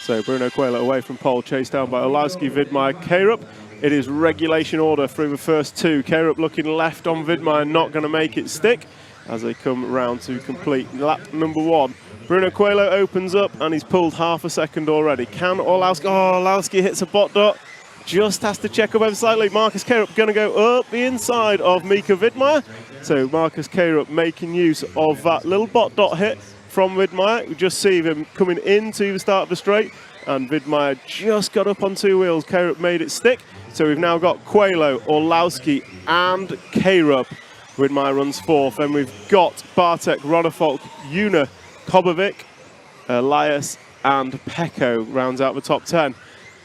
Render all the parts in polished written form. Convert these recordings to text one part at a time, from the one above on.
So Bruno Coelho away from pole, chased down by Olowski, Widmeyer, Karup. It is regulation order through the first two. Karup looking left on Widmeyer, not going to make it stick as they come round to complete lap number 1. Bruno Coelho opens up and he's pulled half a second already. Can Olowski? Oh, Olowski hits a bot dot. Just has to check up ever slightly. Marcus Karup going to go up the inside of Mika Widmeyer. So Marcus Karup making use of that little bot dot hit from Widmeyer. We just see him coming into the start of the straight, and Widmeyer just got up on 2 wheels. Karup made it stick. So we've now got Coelho, Olowski and Karup. Widmeyer runs 4th. Then we've got Bartek, Ronefolk, Una, Kobovic, Elias and Pecco rounds out the top 10.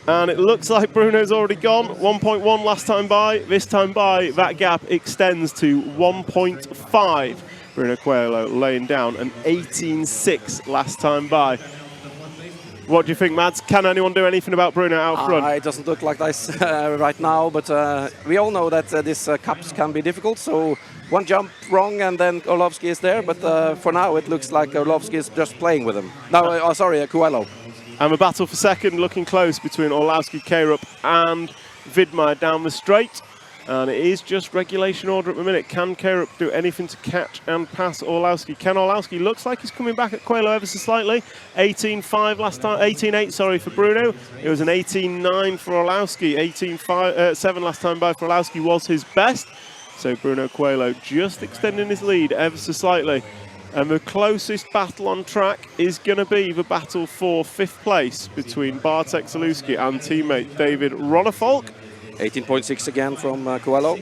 And it looks like Bruno's already gone. 1.1 last time by. This time by, that gap extends to 1.5. Bruno Coelho laying down an 18.6 last time by. What do you think, Mads? Can anyone do anything about Bruno out front? It doesn't look like this right now, but we all know that these cups can be difficult. So one jump wrong and then Olowski is there, but for now it looks like Olowski is just playing with him. No, sorry, Coelho. And the battle for second looking close between Olowski, Karup and Widmeyer down the straight. And it is just regulation order at the minute. Can Karup do anything to catch and pass Olowski? Can Olowski? Looks like he's coming back at Coelho ever so slightly. 18.5 last time, 18.8 sorry for Bruno. It was an 18.9 for Olowski. 18.7 last time by for Olowski was his best. So Bruno Coelho just extending his lead ever so slightly. And the closest battle on track is going to be the battle for 5th place between Bartek Zaluski and teammate David Ronefolk. 18.6 again from Coelho.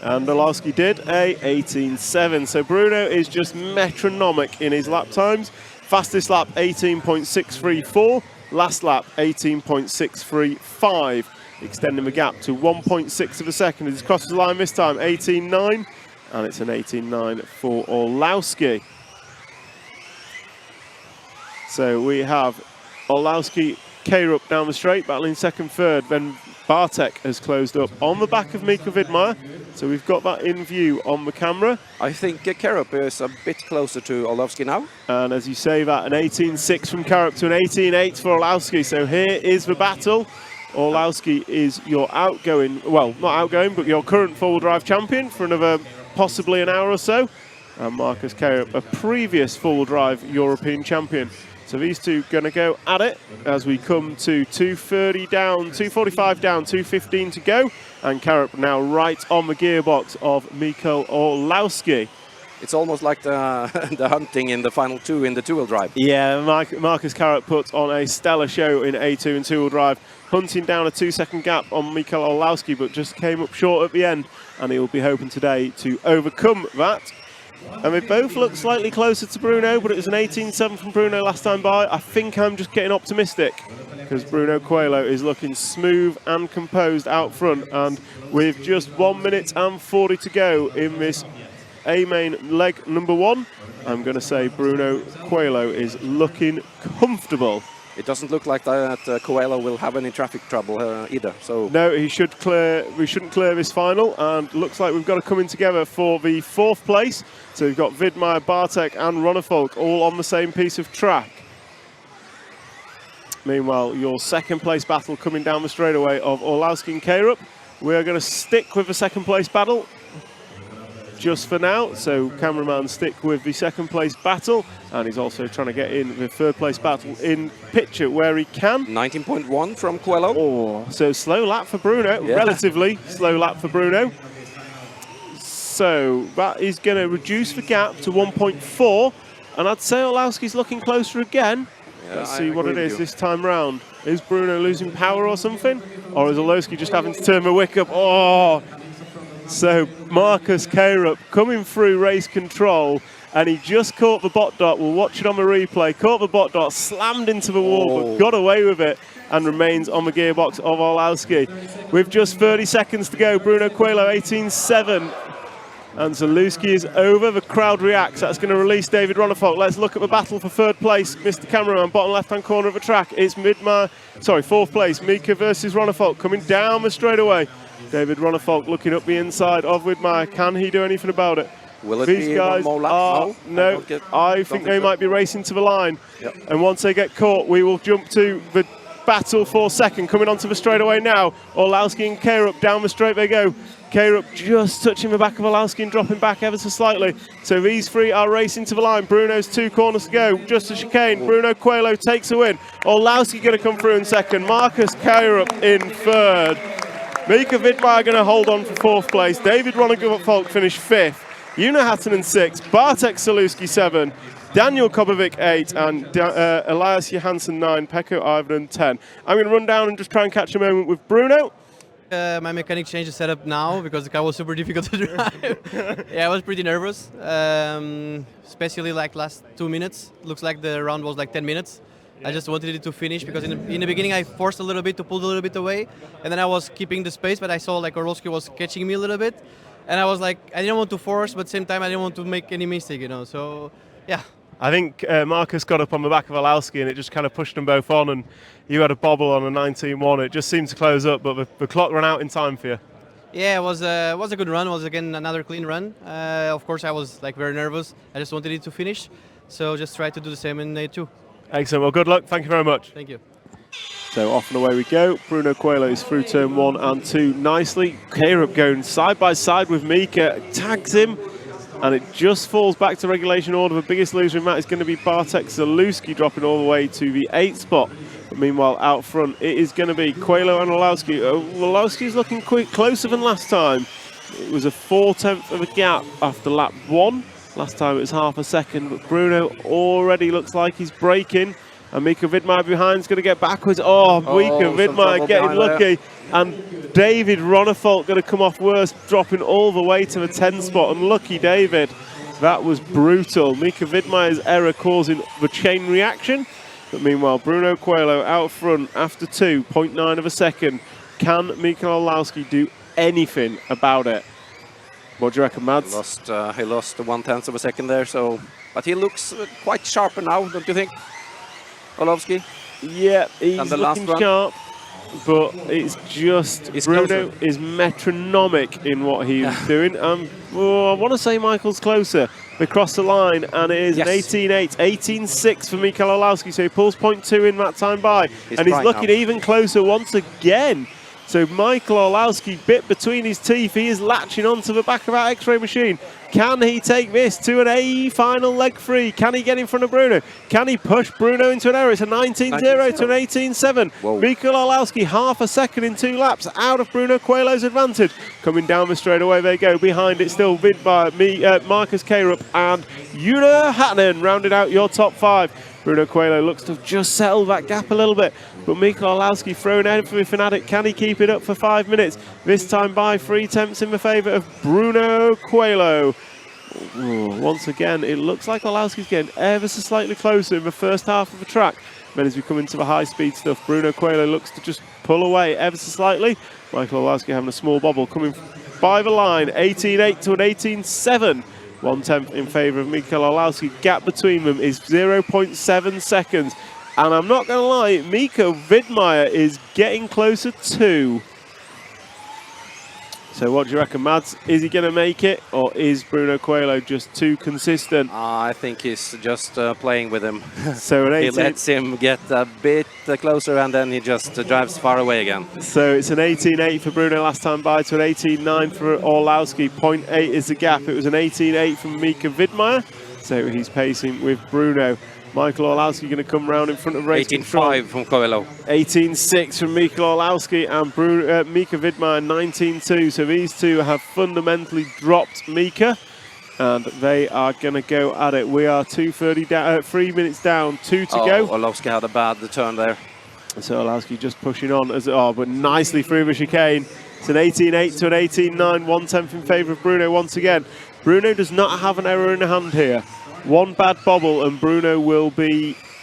And Olowski did a 18.7. So Bruno is just metronomic in his lap times. Fastest lap 18.634. Last lap 18.635. Extending the gap to 1.6 of a second. He's crossed the line this time, 18.9. And it's an 18.9 for Olowski. So we have Olowski, Karup down the straight, battling second, third. Then Bartek has closed up on the back of Mika Widmeyer. So we've got that in view on the camera. I think Karup is a bit closer to Olowski now. And as you say that, an 18.6 from Karup to an 18.8 for Olowski. So here is the battle. Olowski is your outgoing, well, not outgoing, but your current four-wheel drive champion for another possibly an hour or so. And Marcus Karup, a previous four-wheel drive European champion. So these two going to go at it as we come to 2:30 down, 2:45 down, 2:15 to go. And Karup now right on the gearbox of Mikael Olowski. It's almost like the hunting in the final 2 in the two-wheel drive. Yeah, Marcus Karup put on a stellar show in A2 and two-wheel drive, hunting down a 2-second gap on Mikael Olowski, but just came up short at the end. And he'll be hoping today to overcome that. And they both look slightly closer to Bruno, but it was an 18.7 from Bruno last time by. I think I'm just getting optimistic because Bruno Coelho is looking smooth and composed out front. And with just 1 minute and 40 to go in this A-main leg number 1, I'm going to say Bruno Coelho is looking comfortable. It doesn't look like that Coelho will have any traffic trouble either. So no, he should clear. We shouldn't clear this final, and looks like we've got to come in together for the 4th place. So we've got Widmeyer, Bartek, and Ronefolk all on the same piece of track. Meanwhile, your 2nd place battle coming down the straightaway of Olowski and Karup. We are going to stick with the 2nd place battle just for now. So cameraman stick with the 2nd place battle, and he's also trying to get in the 3rd place battle in picture where he can. 19.1 from Coelho. Oh, so slow lap for Bruno, yeah. Relatively slow lap for Bruno. So that is going to reduce the gap to 1.4, and I'd say Olowski's looking closer again. Yeah, let's see what it is this time round. Is Bruno losing power or something? Or is Olowski just having to turn the wick up? Oh! So Marcus Karup coming through race control, and he just caught the bot dot. We'll watch it on the replay. Caught the bot dot, slammed into the wall, but got away with it and remains on the gearbox of Olowski. With just 30 seconds to go, Bruno Coelho 18.7. And Zaluski is over. The crowd reacts. That's going to release David Ronefolk. Let's look at the battle for 3rd place. Mr. Cameraman, bottom left-hand corner of the track. It's 4th place. Mika versus Ronefolk coming down the straightaway. David Ronefolk looking up the inside of Widmeyer. Can he do anything about it? Will it These be guys one more lap? No, I think they might be racing to the line. Yep. And once they get caught, we will jump to the battle for second. Coming onto the straightaway now. Orlowski and Krupp down the straight they go. Krupp just touching the back of Orlowski and dropping back ever so slightly. So these three are racing to the line. Bruno's 2 corners to go. Just a chicane. Bruno Coelho takes a win. Orlowski going to come through in second. Marcus Krupp in third. Mika Vidmaier going to hold on for 4th place. David Ronnegut-Falk finished 5th. Una Hatanen 6. Bartek Saluski 7. Daniel Kobovic 8 and Elias Johansson 9. Pekko Ivanen 10. I'm going to run down and just try and catch a moment with Bruno. My mechanic changed the setup now because the car was super difficult to drive. Yeah, I was pretty nervous, especially like last 2 minutes. Looks like the round was like 10 minutes. I just wanted it to finish because in the beginning I forced a little bit to pull a little bit away, and then I was keeping the space, but I saw like Orlowski was catching me a little bit, and I was like, I didn't want to force, but at the same time I didn't want to make any mistake, you know. So yeah. I think Marcus got up on the back of Orlowski and it just kind of pushed them both on, and you had a bobble on a 19-1. It just seemed to close up, but the clock ran out in time for you. Yeah, it was a good run. It was again another clean run. Of course, I was like very nervous. I just wanted it to finish, so just try to do the same in A2. Excellent. Well, good luck. Thank you very much. Thank you. So off and away we go. Bruno Coelho is through turn 1 and 2 nicely. Krupp going side by side with Mika, tags him, and it just falls back to regulation order. The biggest loser in that is going to be Bartek Zaluski, dropping all the way to the 8th spot. But meanwhile, out front, it is going to be Coelho and Orlowski. Orlowski's looking closer than last time. It was a 4/10 of a gap after lap 1. Last time it was half a second, but Bruno already looks like he's braking. And Mika Vidmaier behind is going to get backwards. Oh, Mika Vidmaier getting lucky. And David Ronnegut going to come off worst, dropping all the way to the 10 spot. Unlucky David. That was brutal. Mika Vidmaier's error causing the chain reaction. But meanwhile, Bruno Coelho out front after 2.9 of a second. Can Mikael Orlowski do anything about it? What do you reckon, Mads? He lost 1/10 of a second there, so but he looks quite sharper now, don't you think, Orlowski? Yeah, he's looking sharp, but it's just Bruno is metronomic in what he's doing. I want to say Michael's closer. They cross the line, and it is an 18-8, 18-6 for Mikael Orlowski, so he pulls 0.2 in that time by, and he's looking even closer once again. So Michael Orlowski, bit between his teeth, he is latching onto the back of that X-ray machine. Can he take this to an A final leg free? Can he get in front of Bruno? Can he push Bruno into an error? It's a 19-0 to an 18-7. Mikael Orlowski, half a second in 2 laps, out of Bruno Coelho's advantage. Coming down the straightaway they go. Behind it still Vidmaier, Marcus Krupp and Una Hatanen rounded out your top 5. Bruno Coelho looks to have just settled that gap a little bit, but Mikael Orlowski thrown out for Fanatic. Can he keep it up for 5 minutes? This time by 3/10 in the favour of Bruno Coelho. Once again, it looks like Orlowski's getting ever so slightly closer in the first half of the track. Then as we come into the high-speed stuff, Bruno Coelho looks to just pull away ever so slightly. Michael Orlowski having a small bobble, coming by the line, 18-8 to an 18-7. 1/10 in favour of Mikael Orlowski. Gap between them is 0.7 seconds. And I'm not going to lie, Mika Vidmaier is getting closer too. So what do you reckon, Mads? Is he going to make it, or is Bruno Coelho just too consistent? I think he's just playing with him. So an 18... He lets him get a bit closer, and then he just drives far away again. So it's an 18-8 for Bruno last time by to an 18-9 for Orlowski. 0.8 is the gap. It was an 18-8 from Mika Vidmaier. So he's pacing with Bruno. Michael Orlowski going to come round in front of race 18-5 from Coelho. 18-6 from Mikael Orlowski, and Mika Vidmaier 19-2. So these two have fundamentally dropped Mika, and they are going to go at it. We are 3 minutes down, 2 to go. Orlowski had a bad turn there. So Orlowski just pushing on, but nicely through the chicane. It's an 18-8 to an 18-9, 1/10 in favour of Bruno once again. Bruno does not have an error in hand here. One bad bobble and Bruno will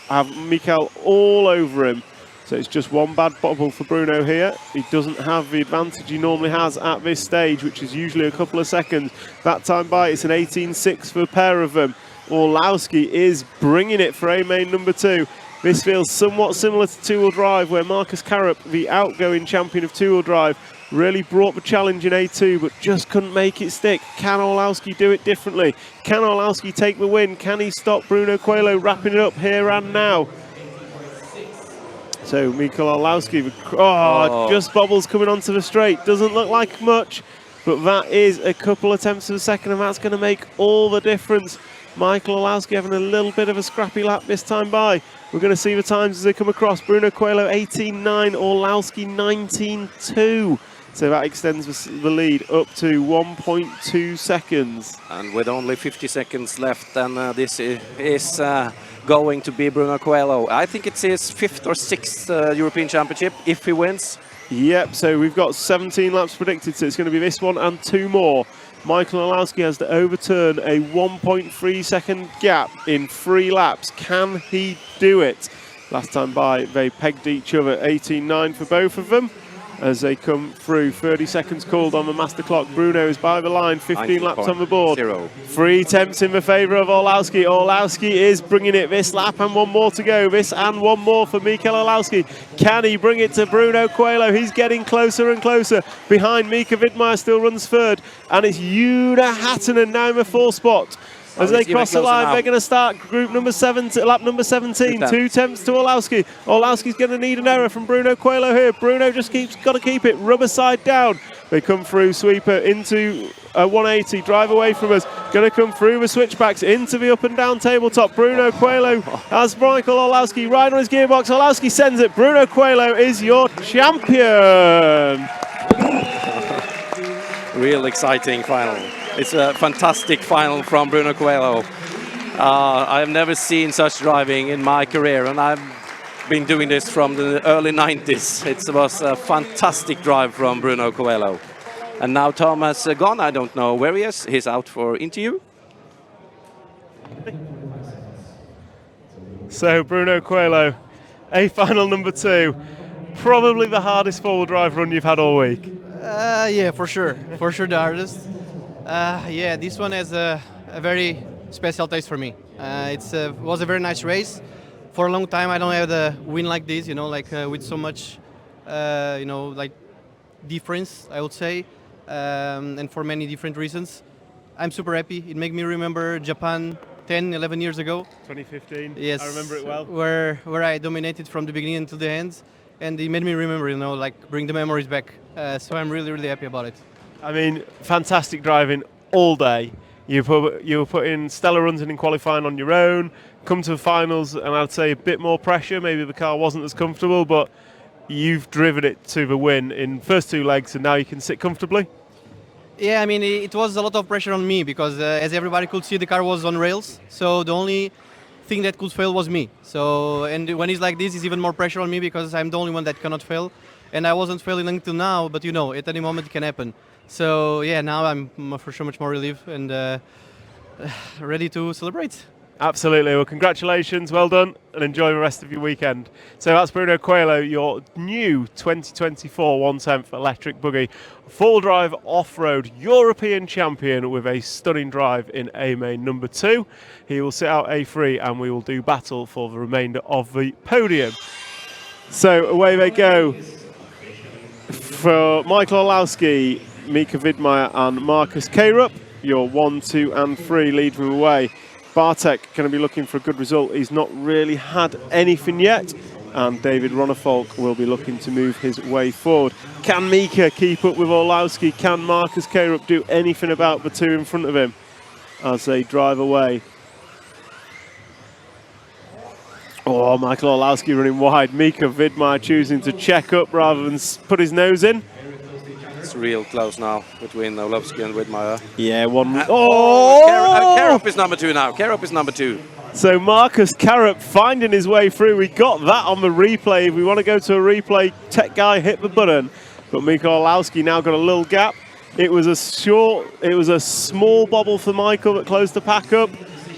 have Mikael all over him. So it's just one bad bobble for Bruno here. He doesn't have the advantage he normally has at this stage, which is usually a couple of seconds. That time by, it's an 18-6 for a pair of them. Orlowski is bringing it for A-main number 2. This feels somewhat similar to two-wheel drive, where Marcus Krupp, the outgoing champion of two-wheel drive, really brought the challenge in A2, but just couldn't make it stick. Can Orlowski do it differently? Can Orlowski take the win? Can he stop Bruno Coelho wrapping it up here and now? So Mikael Orlowski, just bobbles coming onto the straight. Doesn't look like much, but that is a couple attempts of a second, and that's going to make all the difference. Mikael Orlowski having a little bit of a scrappy lap this time by. We're going to see the times as they come across. Bruno Coelho 18.9, Orlowski 19.2. So that extends the lead up to 1.2 seconds. And with only 50 seconds left, then this is going to be Bruno Coelho. I think it's his 5th or 6th European Championship if he wins. Yep, so we've got 17 laps predicted, so it's going to be this one and 2 more. Mikael Orlowski has to overturn a 1.3 second gap in 3 laps. Can he do it? Last time by, they pegged each other, 18.9 for both of them. As they come through, 30 seconds called on the master clock. Bruno is by the line, 15 laps on the board. 3 attempts in the favour of Orlowski. Orlowski is bringing it this lap and 1 more to go. This and 1 more for Mikael Orlowski. Can he bring it to Bruno Coelho? He's getting closer and closer. Behind Mika Vidmaier still runs 3rd. And it's Juna Hattunen now in the 4th spot. As they cross the line, they're going to start group number 7, lap number 17. 2 attempts to Orlowski. Orlowski's going to need an error from Bruno Coelho here. Bruno just got to keep it rubber side down. They come through, sweeper into a 180, drive away from us. Going to come through the switchbacks into the up and down tabletop. Bruno Coelho has Mikael Orlowski right on his gearbox. Orlowski sends it. Bruno Coelho is your champion. Real exciting final. It's a fantastic final from Bruno Coelho. I have never seen such driving in my career, and I've been doing this from the early 90s. It was a fantastic drive from Bruno Coelho. And now Tom has gone. I don't know where he is. He's out for interview. So Bruno Coelho, a final number 2. Probably the hardest four-wheel drive run you've had all week. Yeah, for sure. For sure the hardest. Yeah, this one has a very special taste for me. It was a very nice race. For a long time, I don't have the win like this, like with so much, like difference, I would say, and for many different reasons. I'm super happy. It made me remember Japan 10, 11 years ago. 2015. Yes. I remember it well. Where I dominated from the beginning to the end, and it made me remember, like bring the memories back. So I'm really, really happy about it. I mean, fantastic driving all day. You were putting stellar runs in qualifying on your own, come to the finals, and I'd say a bit more pressure. Maybe the car wasn't as comfortable, but you've driven it to the win in first 2 legs, and now you can sit comfortably. Yeah, I mean, it was a lot of pressure on me because, as everybody could see, the car was on rails. So the only thing that could fail was me. So, and when it's like this, it's even more pressure on me because I'm the only one that cannot fail. And I wasn't failing until now, but at any moment it can happen. So yeah, now I'm for sure much more relieved and ready to celebrate. Absolutely. Well, congratulations, well done, and enjoy the rest of your weekend. So that's Bruno Coelho, your new 2024 1/10 electric buggy, full drive off-road European champion with a stunning drive in A-main number 2. He will sit out A3 and we will do battle for the remainder of the podium. So away they go for Mikael Orlowski, Mika Vidmaier and Marcus Krupp. Your 1, 2 and 3 lead them away. Bartek going to be looking for a good result. He's not really had anything yet. And David Ronnefolk will be looking to move his way forward. Can Mika keep up with Orlowski? Can Marcus Krupp do anything about the 2 in front of him as they drive away? Oh, Mikael Orlowski running wide. Mika Vidmaier choosing to check up rather than put his nose in. It's real close now between Orlowski and Vidmaier. Yeah, one. Krupp is number 2 now. Krupp is number 2. So Marcus Krupp finding his way through. We got that on the replay. If we want to go to a replay, tech guy hit the button. But Mikael Orlowski now got a little gap. It was a small bobble for Michael that closed the pack up.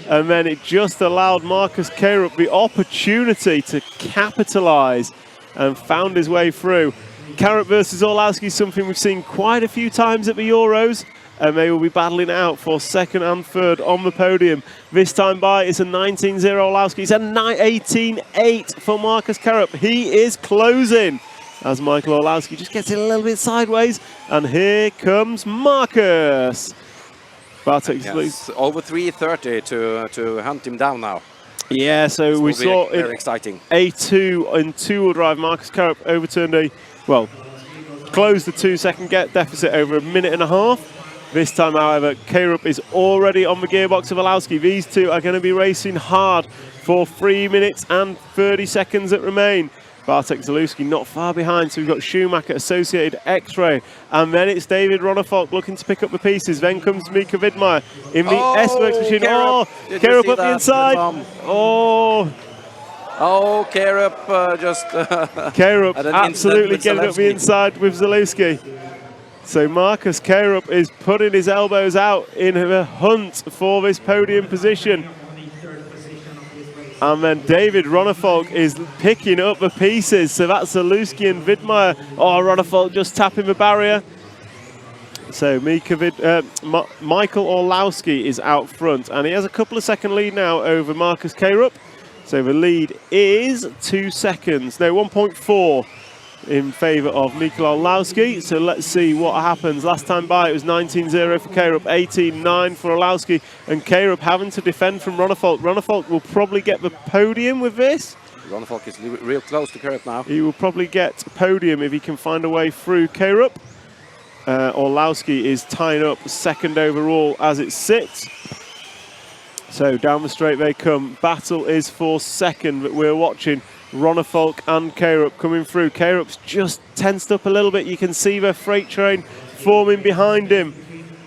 And then it just allowed Marcus Krupp the opportunity to capitalise and found his way through. Krupp versus Orlowski is something we've seen quite a few times at the Euros, and they will be battling out for 2nd and 3rd on the podium. This time by, it's a 19.0 Orlowski. It's a 18.8 for Marcus Krupp. He is closing as Mikael Orlowski just gets it a little bit sideways, and here comes Marcus. Yes, over 3:30 to hunt him down now. Yeah, so This we will be saw very in exciting. A2 in two-wheel drive, Marcus Carup overturned closed the 2-second deficit over a minute and a half. This time, however, Carup is already on the gearbox of Olowski. These two are going to be racing hard for 3 minutes and 30 seconds that remain. Bartek Zalewski not far behind, so we've got Schumacher, Associated, X-Ray, and then it's David Ronnefolk looking to pick up the pieces. Then comes Mika Widmeyer in the S-Works machine. Carup up the inside. Carup just... Carup absolutely getting up the inside with Zalewski. So Marcus Carup is putting his elbows out in a hunt for this podium position. And then David Ronnefolk is picking up the pieces. So that's Zalewski and Widmeyer. Ronnefolk just tapping the barrier. So Michael Orlowski is out front, and he has a couple of second lead now over Marcus Carup. So the lead is 2 seconds, no, 1.4 in favour of Michael Orlowski. So let's see what happens. Last time by it was 19-0 for Carup, 18-9 for Orlowski, and Carup having to defend from Ronnefolk. Ronnefolk will probably get the podium with this. Ronnefolk is real close to Carup now. He will probably get podium if he can find a way through Carup. Orlowski is tying up second overall as it sits. So down the straight they come. Battle is for second, but we're watching Ronnefolk and Carup coming through. Carup's just tensed up a little bit. You can see the freight train forming behind him.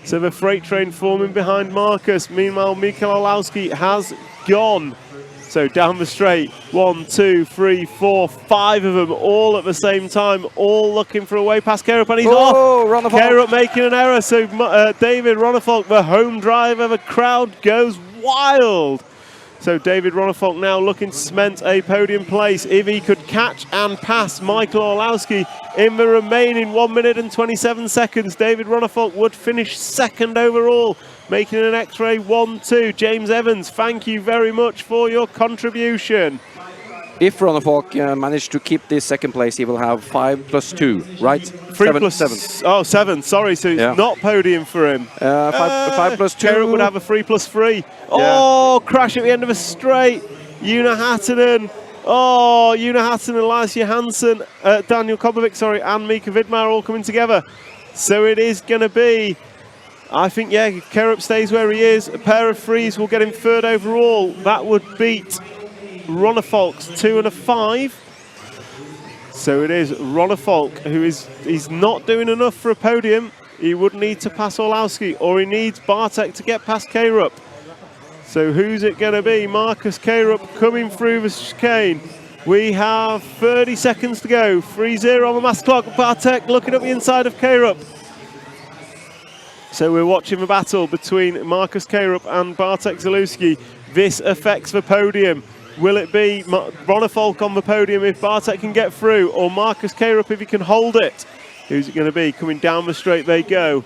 So the freight train forming behind Marcus. Meanwhile, Michael Orlowski has gone. So down the straight, 1, 2, 3, 4, 5 of them all at the same time, all looking for a way past Carup, and he's off. Carup making an error. So David Ronnefolk, the home driver, the crowd goes wild. So David Ronnefolk now looking to cement a podium place if he could catch and pass Michael Orlowski in the remaining 1 minute and 27 seconds. David Ronnefolk would finish second overall, making an X-ray 1-2. James Evans, thank you very much for your contribution. If Ronnefolk managed to keep this second place, he will have 5 plus 2, right? 3 plus 7. Oh, 7, sorry, so it's not podium for him. 5 plus 2. Carup would have a 3 plus 3. Yeah. Crash at the end of a straight. Una Hattunen. Una Hattunen, Elias Johansson, Daniel Kobovic, and Mika Widmeyer all coming together. So it is going to be, I think, if Carup stays where he is, a pair of threes will get him third overall. That would beat Ronnefolk's 2 and a 5. So it is Ronnefolk he's not doing enough for a podium. He would need to pass Orlowski, or he needs Bartek to get past Carup. So who's it going to be? Marcus Carup coming through the chicane. We have 30 seconds to go. 3-0 on the mass clock. Bartek looking up the inside of Carup. So we're watching the battle between Marcus Carup and Bartek Zalewski. This affects the podium. Will it be Ronnefolk on the podium if Bartek can get through, or Marcus Carup if he can hold it? Who's it going to be? Coming down the straight they go.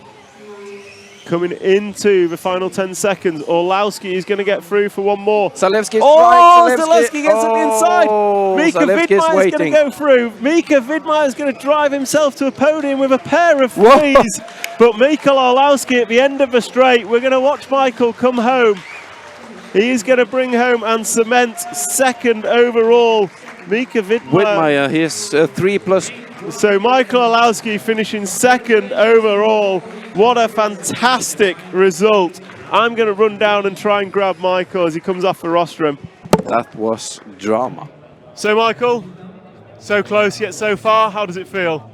Coming into the final 10 seconds. Orlowski is going to get through for one more. Zalewski is Zalewski gets up the inside. Mika Widmeyer is going to go through. Mika Widmeyer is going to drive himself to a podium with a pair of threes. But Michael Orlowski at the end of the straight, we're going to watch Michael come home. He is going to bring home and cement second overall. Mika Widmeyer, he is 3 plus. So Michael Orlowski finishing second overall. What a fantastic result. I'm going to run down and try and grab Michael as he comes off the rostrum. That was drama. So Michael, so close yet so far. How does it feel?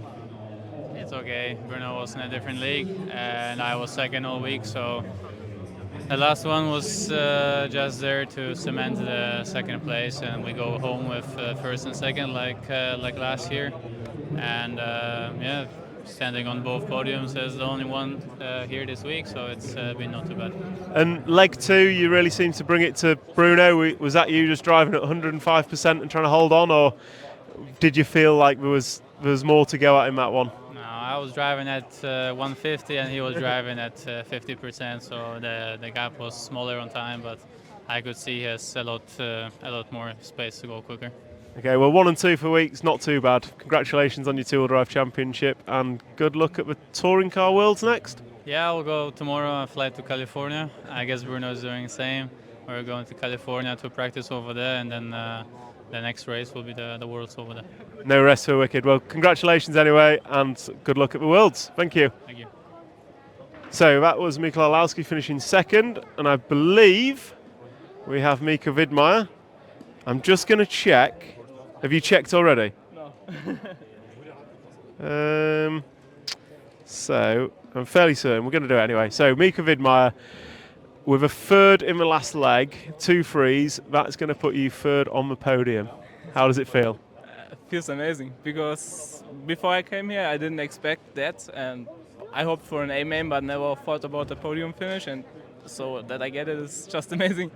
It's okay. Bruno was in a different league and I was second all week, so the last one was just there to cement the second place, and we go home with first and second like last year. And standing on both podiums as the only one here this week, so it's been not too bad. And leg 2, you really seem to bring it to Bruno. Was that you just driving at 105% and trying to hold on, or did you feel like there was more to go at in that one? I was driving at 150 and he was driving at 50%, so the gap was smaller on time, but I could see he has a lot more space to go quicker. Okay, well 1 and 2 for weeks, not too bad. Congratulations on your two-wheel drive championship, and good luck at the Touring Car Worlds next. Yeah, I'll go tomorrow and fly to California. I guess Bruno's doing the same. we're going to California to practice over there, and then the next race will be the Worlds over there. No rest for Wicked. Well, congratulations anyway, and good luck at the Worlds. Thank you. Thank you. So that was Mika Orlowski finishing second, and I believe we have Mika Widmeyer. I'm just going to check. Have you checked already? No. So I'm fairly certain we're going to do it anyway. So Mika Widmeyer with a third in the last leg, 2 threes. That's going to put you third on the podium. How does it feel? It feels amazing because before I came here I didn't expect that, and I hoped for an A main but never thought about the podium finish, and so that I get it is just amazing.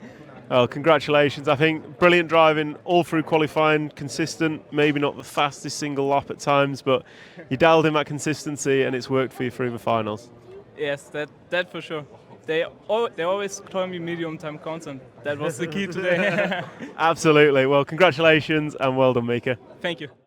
Well, congratulations. I think brilliant driving all through qualifying, consistent, maybe not the fastest single lap at times, but you dialed in that consistency and it's worked for you through the finals. Yes, that for sure. They always call me medium time constant. That was the key today. Absolutely. Well, congratulations and well done, Mika. Thank you.